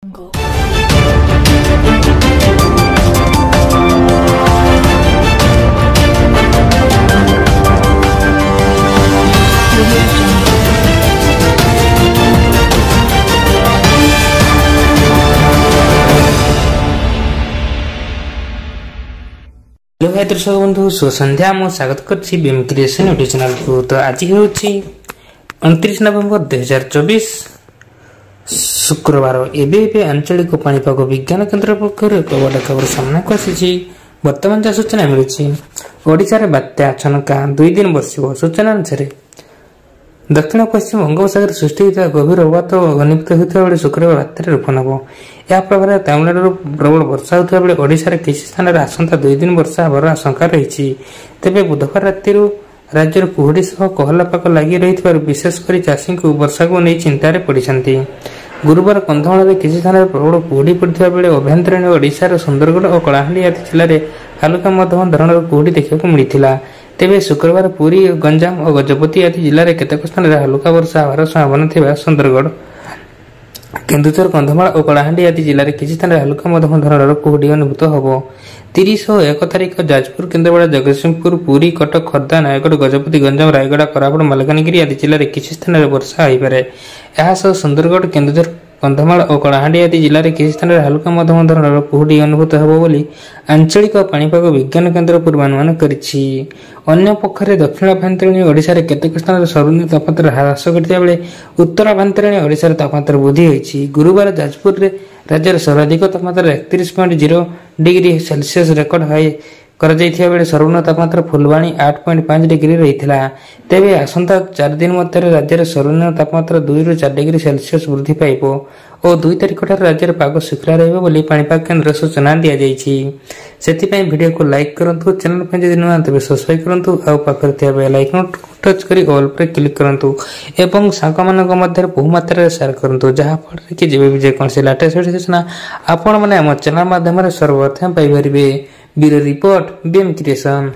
Hello भाई दर्शक बंधु शुभ संध्या मु स्वागत करछि बीएम क्रिएशन यूट्यूब चैनल को। तो आज होछि 29 नवेम्बर 2024 शुक्रवार। एबे आंचलिक पाणीपाग विज्ञान केन्द्र पक्षर एक बड़ खबर सामना को आसी। वर्तमान जहाँ सूचना मिली ओडिशा रे बात्या अचानक 2 दिन बरसिबो। सूचना अनुसार दक्षिण पश्चिम बंगोपसागर सृष्टि होता गभीर अवपात घनीभूत होता बेले शुक्रवार रात रूप नब। या प्रभाव तमिलनाडु प्रबल वर्षा होता बेले ओडिशा किसी स्थान में आसंता 2 दिन वर्षा होवर आशंका रही। तेबे बुधवार राति राज्य कुहुड़ी सह कोहला पाक लगी रही विशेषकर चाषी को वर्षा को नहीं चिंतार पड़ती। गुरुवार कंधमाल में किसी स्थान में प्रबल कुहुड़ी पड़ता बेले अभ्यंतरीण ओडिशार सुंदरगढ़ और कलाहांडी आदि जिले में हालुका मध्यम धरणर कुहुड़ी देखा मिलता। तेबे शुक्रवार पुरी गंजाम और गजपति आदि जिले में केतक स्थान में हालुका वर्षा होवार संभावना थिबा सुंदरगढ़ केन्दुझर कंधमाल और कलाहांडी आदि जिले में किसी स्थान में हालुका मध्यम धरणर कुहुड़ी अनुभूत होब। 30 और 1 तारिख जाजपुर केन्द्रापड़ा जगतसिंहपुर पुरी कटक खर्दा नयगढ़ गजपति गंजाम रायगड़ा कोरापुट मालकानगिरी आदि जिले में किसी स्थान में वर्षा होइपारे। एहासह सुंदरगढ़ केन्दुझर कंधमाल और कलाहांडी आदि जिले में किसी स्थान में हालुका मध्यम धरणर कुहुड़ी अनुभूत होब बोली आंचलिक पाणीपाग विज्ञान केन्द्र पूर्वानुमान करिछि। अन्य पक्षरे दक्षिण आभ्यंतरीण ओडिशा रे केतेक स्थान में सर्वाधिक तापमात्रा ह्रास करता बेले उत्तर आभ्यंतरीण ओडिशा रे तापमात्रा वृद्धि होइछि। गुरुवार जाजपुर रे राज्यर सर्वाधिक तापमात्रा 31.0 डिग्री सेल्सियस रेकर्ड हाई करजाइथिया बेले सर्वनिम्न तापमात्रा फुलवाणी 8.5 डिग्री रहिथिला। तेबे आसंता 4 दिन मध्य राज्यर सर्वनिम्न तापमात्रा 2 ରୁ 4 डिग्री सेल्सियस वृद्धि पाइबो और 2 तारिख ठार राज्यर पाग शुक्ला रहइबो बोली पाणीपाग केन्द्र सूचना दिया जाइछि। सेति वीडियो को लाइक करंतु, चैनल पे जदि नुआ तबे सब्सक्राइब करंतु और पाखर थिया बेल आइकन टच करी ऑल पर क्लिक करंतु एवं साक मानक मध्य बहु मात्रा शेयर करंतु जहा फल कि जेबे भी जे कोन से लेटेस्ट सूचना आपण माने हम चैनल माध्यम रे सर्वप्रथम पाइ परिबे। Bureau report BM creation.